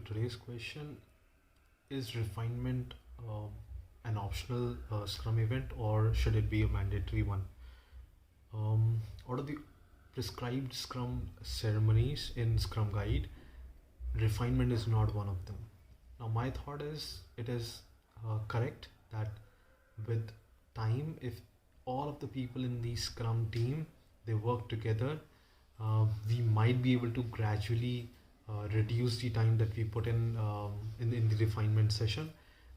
today's question, is refinement an optional Scrum event, or should it be a mandatory one? Out of the prescribed Scrum ceremonies in Scrum Guide, refinement is not one of them. Now, my thought is it is correct that with time, if all of the people in the Scrum team they work together, we might be able to gradually reduce the time that we put in the refinement session,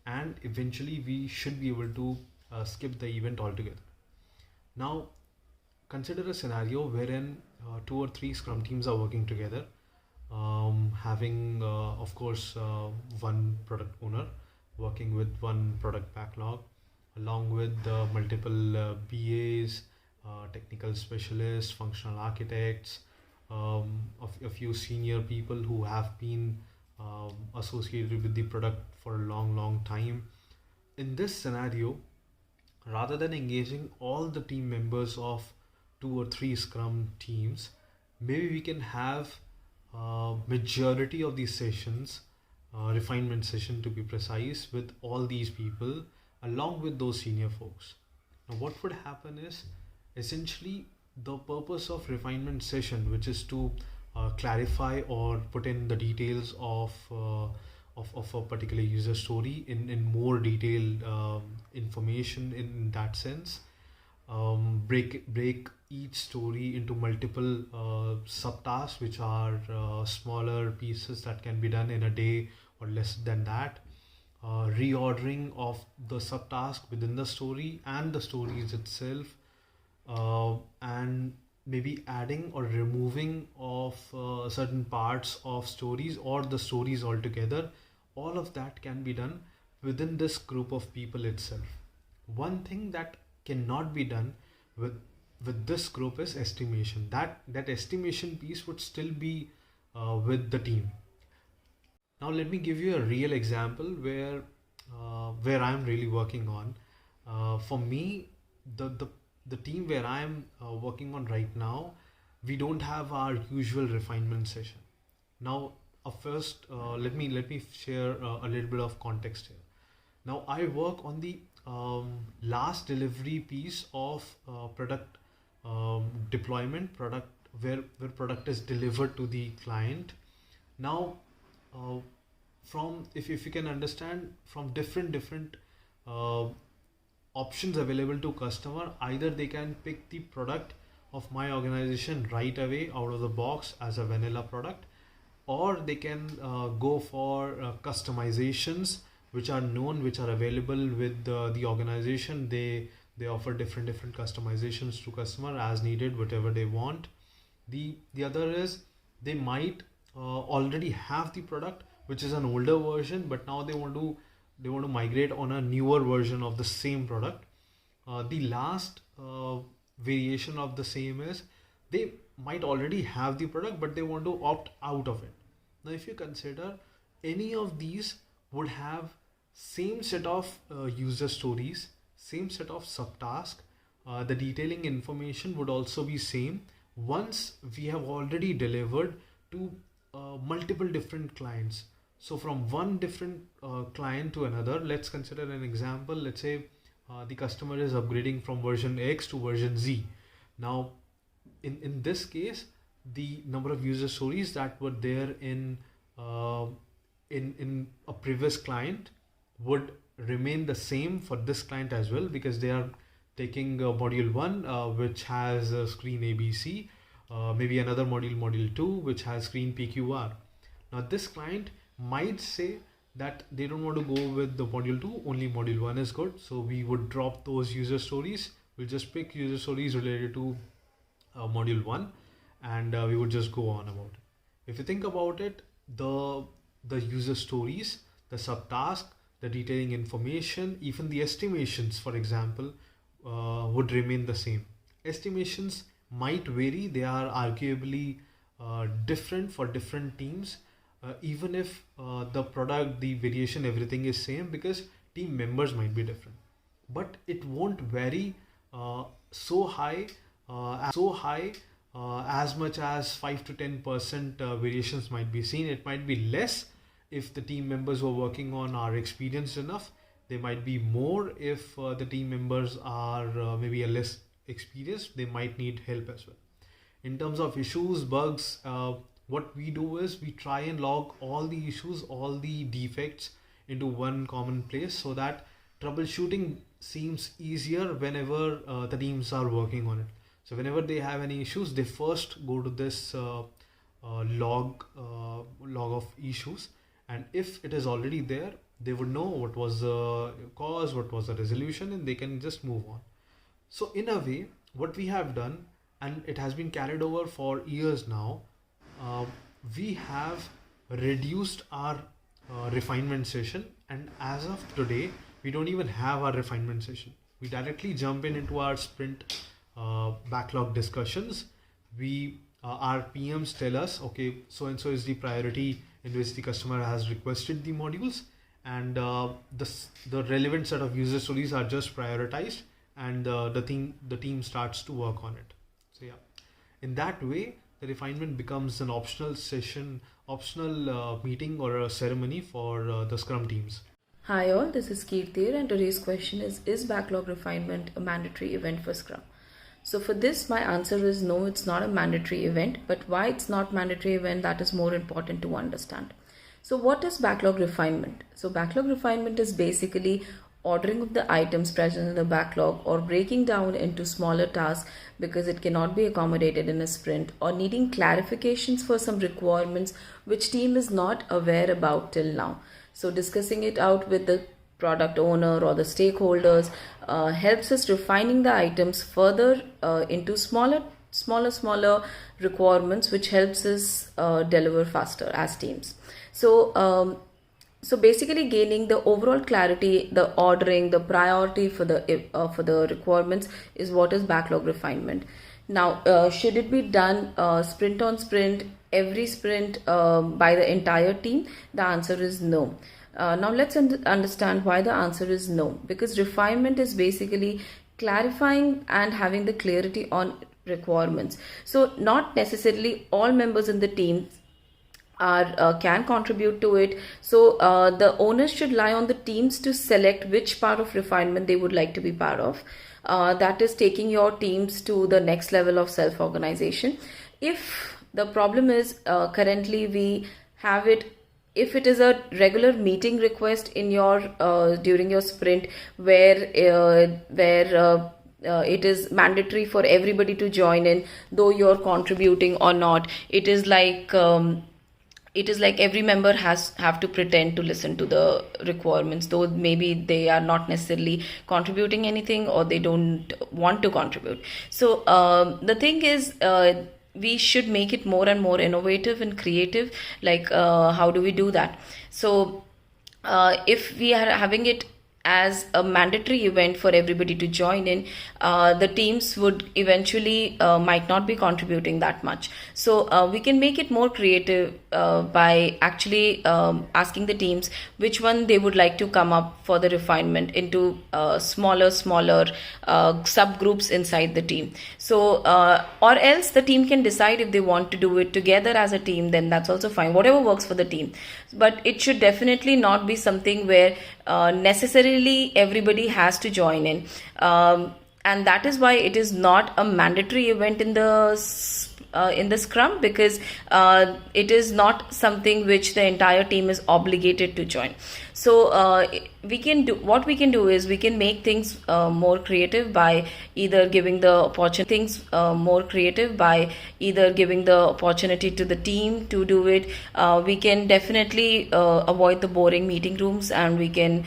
and eventually we should be able to skip the event altogether. Now, consider a scenario wherein 2 or 3 Scrum teams are working together, having of course one product owner working with one product backlog, along with multiple BAs, technical specialists, functional architects, a few senior people who have been associated with the product for a long time. In this scenario, rather than engaging all the team members of 2 or 3 Scrum teams, maybe we can have majority of these sessions, refinement session to be precise, with all these people along with those senior folks. Now, what would happen is essentially the purpose of refinement session, which is to clarify or put in the details of a particular user story in more detailed information in that sense. Break each story into multiple subtasks, which are smaller pieces that can be done in a day or less than that. Reordering of the subtask within the story and the stories itself, and maybe adding or removing of certain parts of stories or the stories altogether. All of that can be done within this group of people itself. One thing that cannot be done with this group is estimation. That estimation piece would still be with the team. Now let me give you a real example where I'm really working on. For me, the team where I am working on right now, we don't have our usual refinement session. Now, first, let me share a little bit of context here. Now, I work on the last delivery piece of product deployment, where product is delivered to the client. Now, from if you can understand, from different options available to customer, either they can pick the product of my organization right away out of the box as a vanilla product, or they can go for customizations which are known, which are available with the organization. They offer different customizations to customer as needed, whatever they want. The other is they might already have the product, which is an older version, but now they want to migrate on a newer version of the same product. The last variation of the same is they might already have the product, but they want to opt out of it. Now, if you consider, any of these would have same set of user stories, same set of subtasks. The detailing information would also be same. Once we have already delivered to multiple different clients. So from one different client to another, let's consider an example. Let's say the customer is upgrading from version X to version Z. Now, in this case, the number of user stories that were there in a previous client would remain the same for this client as well, because they are taking module 1, which has screen ABC, maybe another module 2, which has screen PQR. Now, this client might say that they don't want to go with the module 2, only module 1 is good. So we would drop those user stories. We'll just pick user stories related to module 1, and we would just go on about it. If you think about it, the user stories, the subtask, the detailing information, even the estimations, for example, would remain the same. Estimations might vary. They are arguably different for different teams. Even if the product, the variation, everything is same, because team members might be different, but it won't vary so high as much as 5 to 10% variations might be seen. It might be less, if the team members who are working on are experienced enough. They might be more if the team members are maybe a less experienced. They might need help as well. In terms of issues, bugs, what we do is we try and log all the issues, all the defects into one common place, so that troubleshooting seems easier whenever the teams are working on it. So whenever they have any issues, they first go to this log of issues, and if it is already there, they would know what was the cause, what was the resolution, and they can just move on. So in a way, what we have done, and it has been carried over for years now, we have reduced our refinement session, and as of today, we don't even have our refinement session. We directly jump into our sprint backlog discussions. Our PMs tell us, okay, so and so is the priority in which the customer has requested the modules, and the relevant set of user stories are just prioritized, and the team starts to work on it. So yeah, in that way, the refinement becomes an optional session, meeting or a ceremony for the Scrum teams. Hi all, this is Keerthir, and today's question is backlog refinement a mandatory event for Scrum? So for this, my answer is no, it's not a mandatory event, but why it's not mandatory event, that is more important to understand. So what is backlog refinement? So backlog refinement is basically ordering of the items present in the backlog, or breaking down into smaller tasks because it cannot be accommodated in a sprint, or needing clarifications for some requirements which team is not aware about till now. So discussing it out with the product owner or the stakeholders helps us refining the items further into smaller requirements, which helps us deliver faster as teams. So basically gaining the overall clarity, the ordering, the priority for the requirements is what is backlog refinement. Now, should it be done sprint on sprint, every sprint by the entire team? The answer is no. Now let's understand why the answer is no. Because refinement is basically clarifying and having the clarity on requirements. So not necessarily all members in the team can contribute to it. So the owners should rely on the teams to select which part of refinement they would like to be part of. That is taking your teams to the next level of self-organization. If the problem is currently we have it, if it is a regular meeting request in your during your sprint where it is mandatory for everybody to join in, though you're contributing or not, it is like every member have to pretend to listen to the requirements, though maybe they are not necessarily contributing anything or they don't want to contribute. So the thing is, we should make it more and more innovative and creative. Like how do we do that? So if we are having it as a mandatory event for everybody to join in, the teams would eventually might not be contributing that much. So we can make it more creative by actually asking the teams which one they would like to come up for the refinement into smaller subgroups inside the team. So or else the team can decide if they want to do it together as a team, then that's also fine, whatever works for the team. But it should definitely not be something where necessarily everybody has to join in, and that is why it is not a mandatory event in the Scrum, because it is not something which the entire team is obligated to join. So we can make things more creative by either giving the opportunity to the team to do it. We can definitely avoid the boring meeting rooms, and we can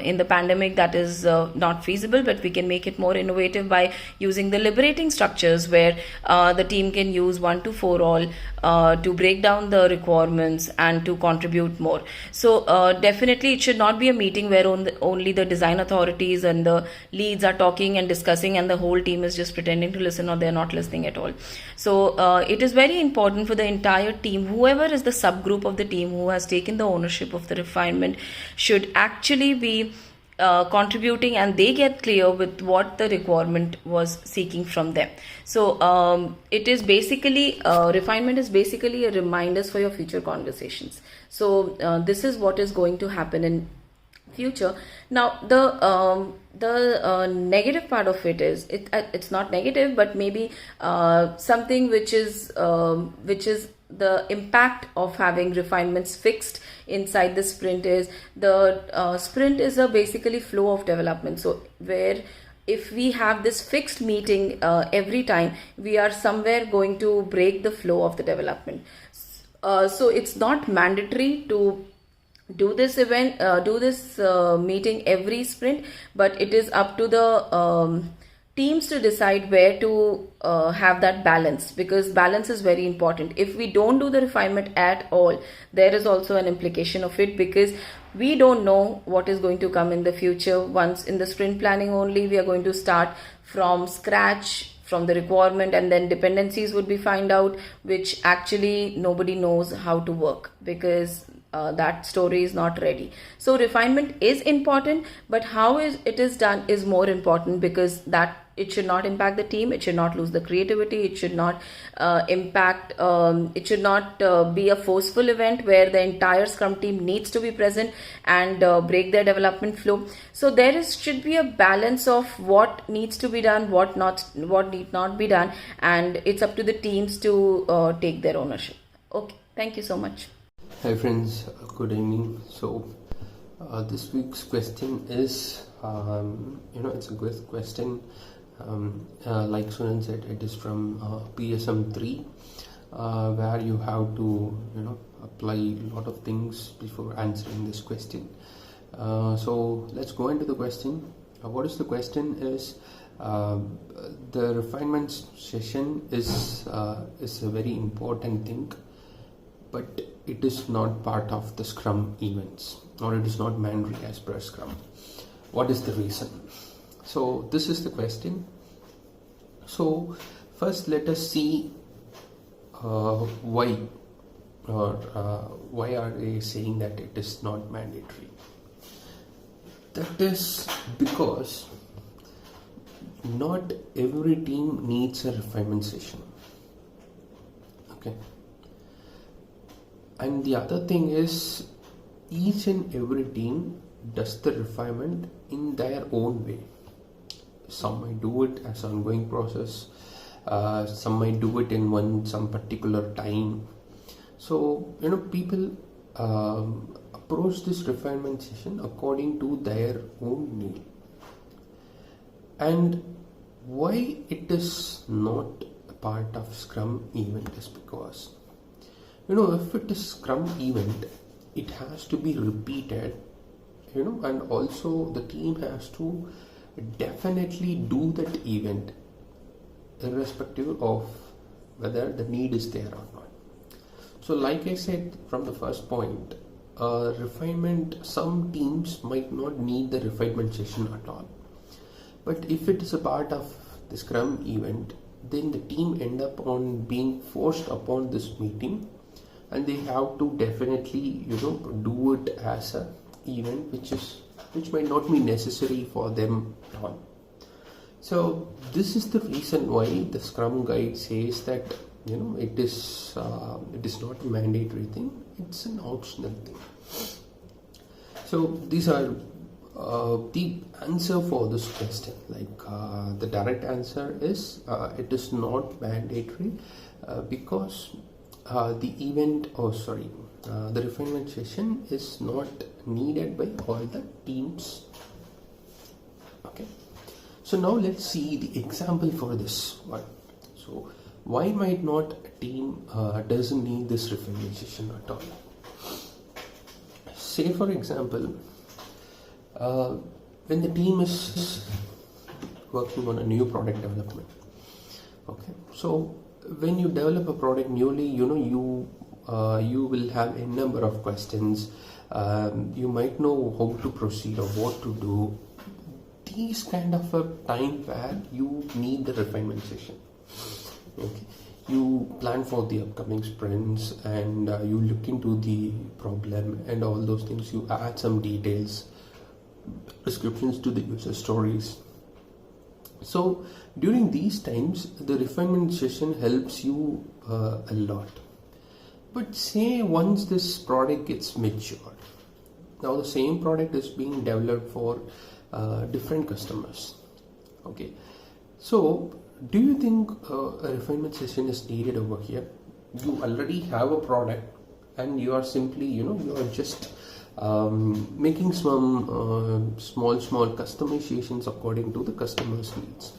in the pandemic that is not feasible, but we can make it more innovative by using the liberating structures where the team can use 1 to 4 all to break down the requirements and to contribute more. So definitely it should not be a meeting where only the design authorities and the leads are talking and discussing and the whole team is just pretending to listen, or they're not listening at all. So it is very important for the entire team, whoever is the subgroup of the team who has taken the ownership of the refinement, should actually be contributing, and they get clear with what the requirement was seeking from them. So it is basically refinement is basically a reminders for your future conversations. So this is what is going to happen in future. Now the negative part of it is it's not negative, but maybe something which is the impact of having refinements fixed inside the sprint is the sprint is a basically flow of development. So where if we have this fixed meeting every time, we are somewhere going to break the flow of the development. So it's not mandatory to do this meeting every sprint, but it is up to the teams to decide where to have that balance, because balance is very important. If we don't do the refinement at all, there is also an implication of it, because we don't know what is going to come in the future. Once in the sprint planning only, we are going to start from scratch from the requirement, and then dependencies would be found out, which actually nobody knows how to work, because that story is not ready. So refinement is important, but how it is done is more important, because that it should not impact the team, it should not lose the creativity, it should not it should not be a forceful event where the entire Scrum team needs to be present and break their development flow. So there should be a balance of what needs to be done, what need not be done, and it's up to the teams to take their ownership. Okay, thank you so much. Hi friends, good evening. So this week's question is, it's a good question. Like Sunan said, it is from PSM 3, where you have to apply a lot of things before answering this question. So let's go into the question. What is the question is, the refinement session is a very important thing, but it is not part of the Scrum events, or it is not mandatory as per Scrum. What is the reason? So this is the question. So first let us see why are they saying that it is not mandatory. That is because not every team needs a refinement session. Okay. And the other thing is, each and every team does the refinement in their own way. Some might do it as an ongoing process, some might do it in some particular time. So people approach this refinement session according to their own need. And why it is not a part of Scrum event is because if it is Scrum event, it has to be repeated, and also the team has to definitely do that event irrespective of whether the need is there or not. So like I said from the first point, refinement, some teams might not need the refinement session at all, but if it is a part of the Scrum event, then the team end up on being forced upon this meeting, and they have to definitely do it as a event which might not be necessary for them at all. So this is the reason why the Scrum guide says that it is not a mandatory thing, it's an optional thing. So these are the answer for this question. Like the direct answer is it is not mandatory because the refinement session is not needed by all the teams. Okay, so now let's see the example for this one. So why might not a team doesn't need this refinement session at all? Say for example, when the team is working on a new product development. Okay, so when you develop a product newly, you will have a number of questions. You might know how to proceed or what to do. These kind of a time where you need the refinement session. Okay, you plan for the upcoming sprints and you look into the problem and all those things. You add some details descriptions to the user stories. So during these times, the refinement session helps you a lot. But say once this product gets matured, now the same product is being developed for different customers. Okay, so do you think a refinement session is needed over here? You already have a product and you are simply, you are just making some small customizations according to the customer's needs.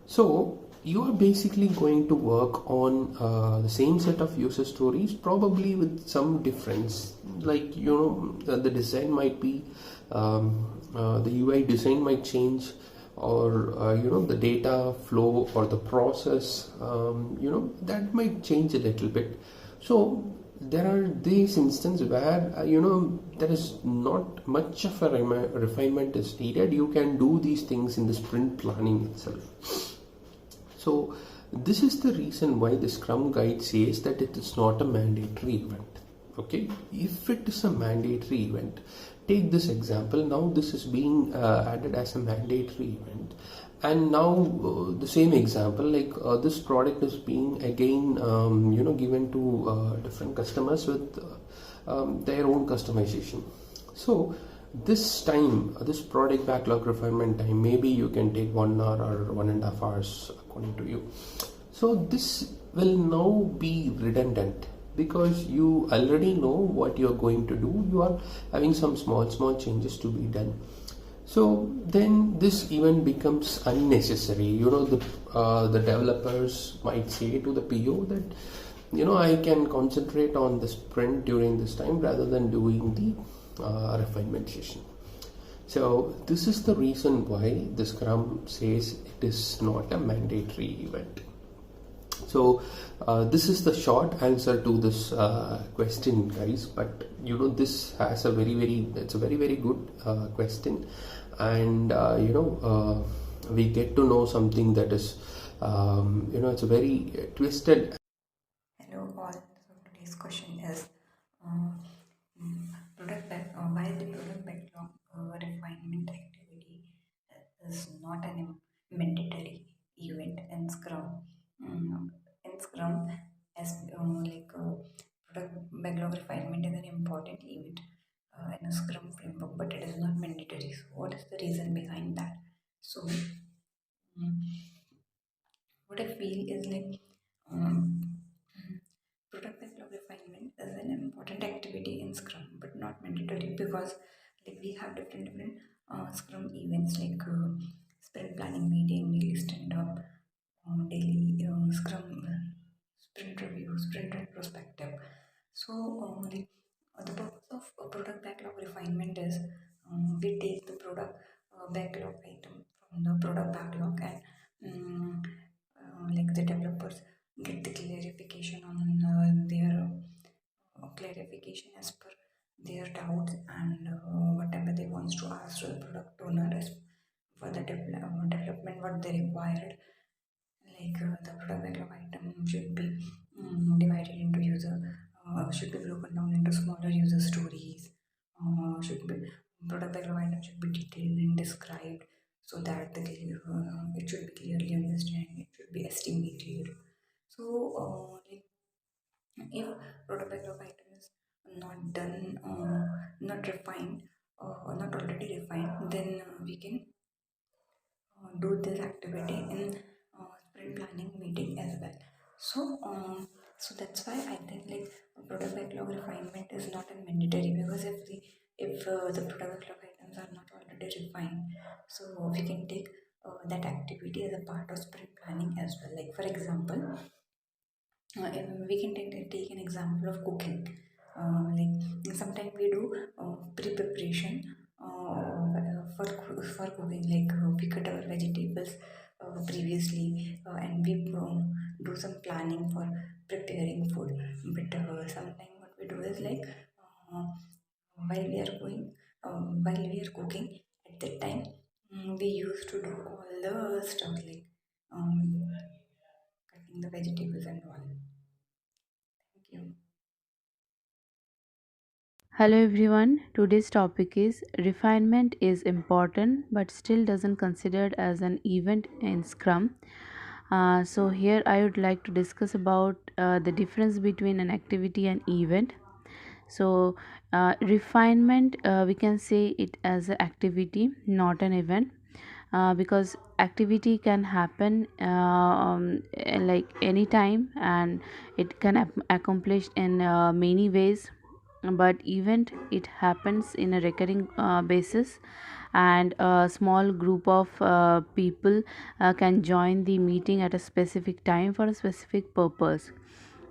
So you are basically going to work on the same set of user stories, probably with some difference. Like the design might be the UI design might change, or the data flow or the process, that might change a little bit. So there are these instances where there is not much of a refinement is needed. You can do these things in the sprint planning itself. So this is the reason why the Scrum guide says that it is not a mandatory event. Okay, if it is a mandatory event, take this example. Now this is being added as a mandatory event, and now the same example, like this product is being again given to different customers with their own customization. So this time, this product backlog refinement time, maybe you can take 1 hour or 1.5 hours according to you. So this will now be redundant because you already know what you're going to do. You are having some small changes to be done. So then this event becomes unnecessary. The developers might say to the PO that I can concentrate on the sprint during this time rather than doing the refinement session. So this is the reason why the Scrum says it is not a mandatory event. So this is the short answer to this question, guys. But this has a it's a very good question, and we get to know something that is it's a very twisted. Hello all. So today's question is why the product backlog refinement activity is not an mandatory event in Scrum. In Scrum, as product backlog refinement is an important event in a Scrum framework, but it is not mandatory. So, what is the reason behind that? So, what I feel is like. Product backlog refinement is an important activity in Scrum, but not mandatory because we have different Scrum events like sprint planning meeting, daily stand up, daily Scrum sprint review, sprint retrospective. So the purpose of product backlog refinement is we take the product backlog item from the product backlog and the developers get the clarification on their clarification as per their doubts and whatever they wants to ask to the product owner as for the development what they required. The product backlog item should be divided into should be broken down into smaller user stories. Should be product backlog item should be detailed and described so that it should be clearly understood. It should be estimated. So, if product backlog item is not done, not refined, not already refined, then we can do this activity in sprint planning meeting as well. So that's why I think product backlog refinement is not a mandatory because if the product backlog items are not already refined, so we can take that activity as a part of sprint planning as well. Like for example, we can take an example of cooking. Sometimes we do pre-preparation for cooking. We cut our vegetables previously and we do some planning for preparing food. But sometimes what we do is while we are going while we are cooking at that time, we used to do all the stuff um, cutting the vegetables and all. Thank you. Hello everyone. Today's topic is refinement is important but still doesn't considered as an event in Scrum. So here I would like to discuss about the difference between an activity and event. So refinement, we can say it as an activity, not an event, because activity can happen like anytime, and it can accomplish in many ways, but event it happens in a recurring basis, and a small group of people can join the meeting at a specific time for a specific purpose.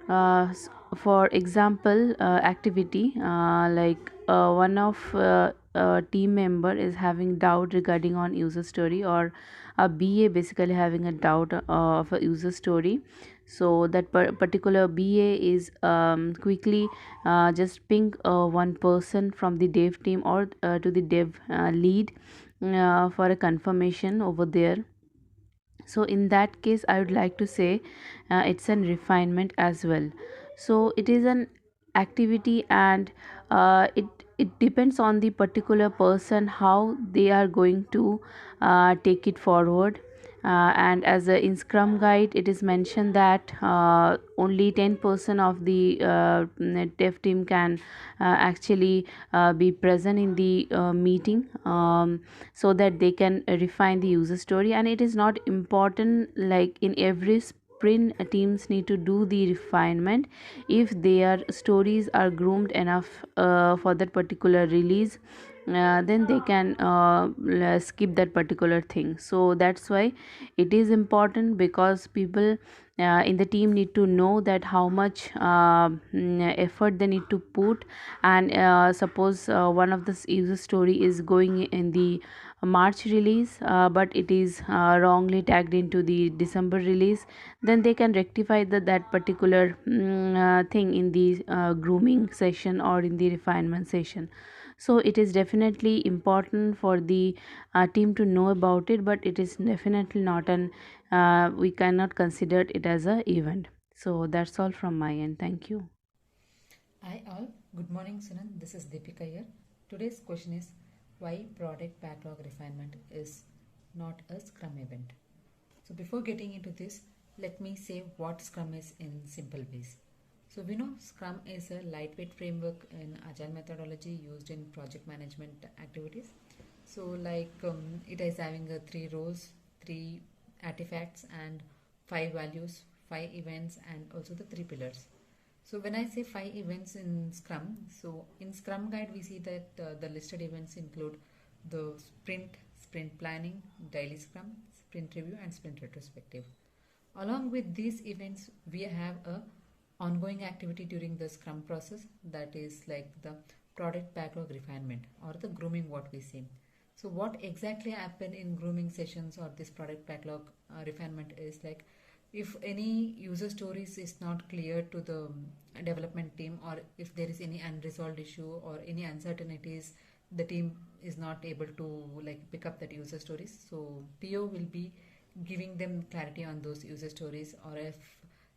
For example, activity like one of a team member is having doubt regarding on user story, or a BA basically having a doubt of a user story. So that particular BA is quickly just ping one person from the dev team, or to the dev lead for a confirmation over there. So in that case I would like to say it's an refinement as well. So it is an activity, and it depends on the particular person how they are going to take it forward. And as a in Scrum guide it is mentioned that only 10% of the dev team can actually be present in the meeting, so that they can refine the user story. And it is not important like in every sprint teams need to do the refinement. If their stories are groomed enough for that particular release, then they can skip that particular thing. So that's why it is important, because people in the team need to know that how much effort they need to put. And suppose one of the user story is going in the March release, but it is wrongly tagged into the December release, then they can rectify that particular thing in the grooming session or in the refinement session. So it is definitely important for the team to know about it, but it is definitely not an we cannot consider it as a event. So that's all from my end. Thank you. Hi all, good morning Sunan. This is Deepika here. Today's question is why product backlog refinement is not a Scrum event. So before getting into this, let me say what Scrum is in simple ways. So we know Scrum is a lightweight framework in Agile methodology used in project management activities. So it is having three roles, three artifacts and five values, five events, and also the three pillars. So when I say five events in Scrum, so in Scrum Guide we see that the listed events include the sprint planning, daily Scrum, sprint review, and sprint retrospective. Along with these events, we have a ongoing activity during the Scrum process, that is like the product backlog refinement or the grooming what we see. So what exactly happened in grooming sessions or this product backlog refinement is like, if any user stories is not clear to the development team, or if there is any unresolved issue or any uncertainties, the team is not able to like pick up that user stories, so PO will be giving them clarity on those user stories. Or if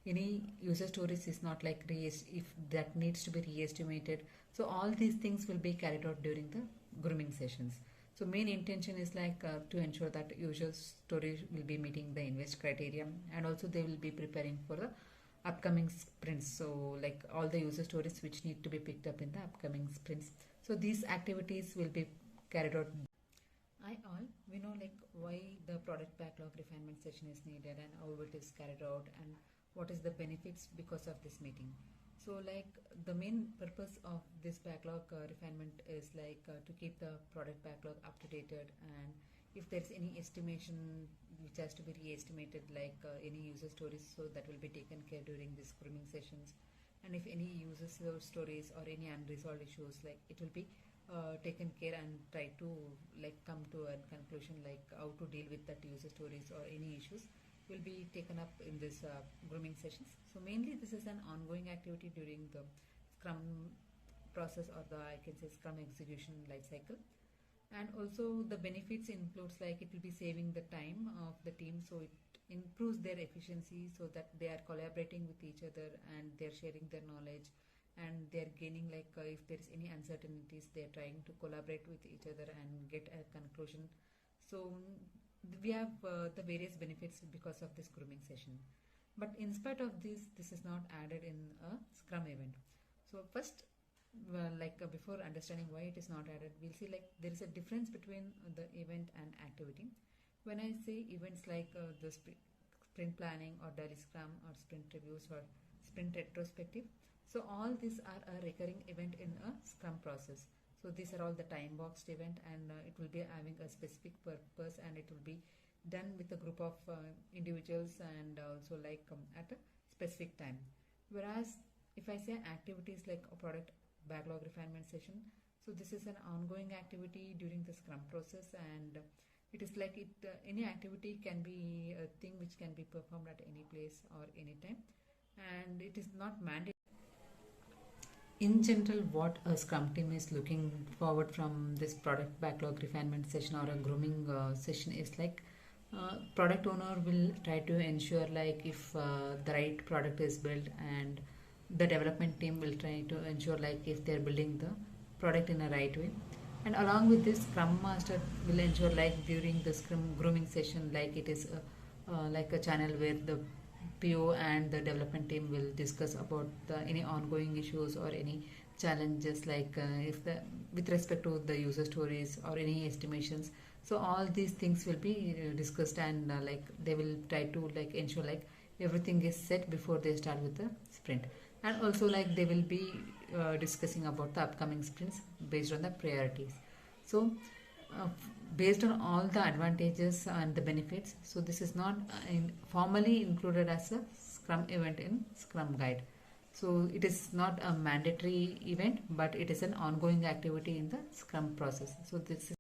any user stories is not like if that needs to be re-estimated, so all these things will be carried out during the grooming sessions. So main intention is to ensure that user stories will be meeting the invest criteria, and also they will be preparing for the upcoming sprints. So like all the user stories which need to be picked up in the upcoming sprints. So these activities will be carried out. Hi all, we know like why the product backlog refinement session is needed and how it is carried out and what is the benefits because of this meeting. So like the main purpose of this backlog refinement is to keep the product backlog up to date, and if there's any estimation which has to be re-estimated, any user stories, so that will be taken care during these grooming sessions. And if any user stories or any unresolved issues, like it will be taken care and try to come to a conclusion how to deal with that user stories or any issues will be taken up in this grooming sessions. So mainly this is an ongoing activity during the Scrum process, or the I can say Scrum execution life cycle. And also the benefits includes it will be saving the time of the team, so it improves their efficiency, so that they are collaborating with each other and they're sharing their knowledge, and they're gaining if there is any uncertainties, they're trying to collaborate with each other and get a conclusion. So we have the various benefits because of this grooming session. But in spite of this is not added in a Scrum event. So first, before understanding why it is not added, we'll see there is a difference between the event and activity. When I say events the sprint planning or daily Scrum or sprint reviews or sprint retrospective, so all these are a recurring event in a Scrum process. So these are all the time boxed event, and it will be having a specific purpose, and it will be done with a group of individuals, and also at a specific time. Whereas if I say activities like a product backlog refinement session, so this is an ongoing activity during the Scrum process, and it is any activity can be a thing which can be performed at any place or any time, and it is not mandatory. In general, what a Scrum team is looking forward from this product backlog refinement session or a grooming session is product owner will try to ensure if the right product is built, and the development team will try to ensure if they're building the product in a right way. And along with this, Scrum Master will ensure during the Scrum grooming session, it is a channel where the PO and the development team will discuss about any ongoing issues or any challenges with respect to the user stories or any estimations. So all these things will be discussed, and they will try to ensure everything is set before they start with the sprint. And also they will be discussing about the upcoming sprints based on the priorities. So based on all the advantages and the benefits, so this is not formally included as a Scrum event in Scrum Guide. So it is not a mandatory event, but it is an ongoing activity in the Scrum process. So this is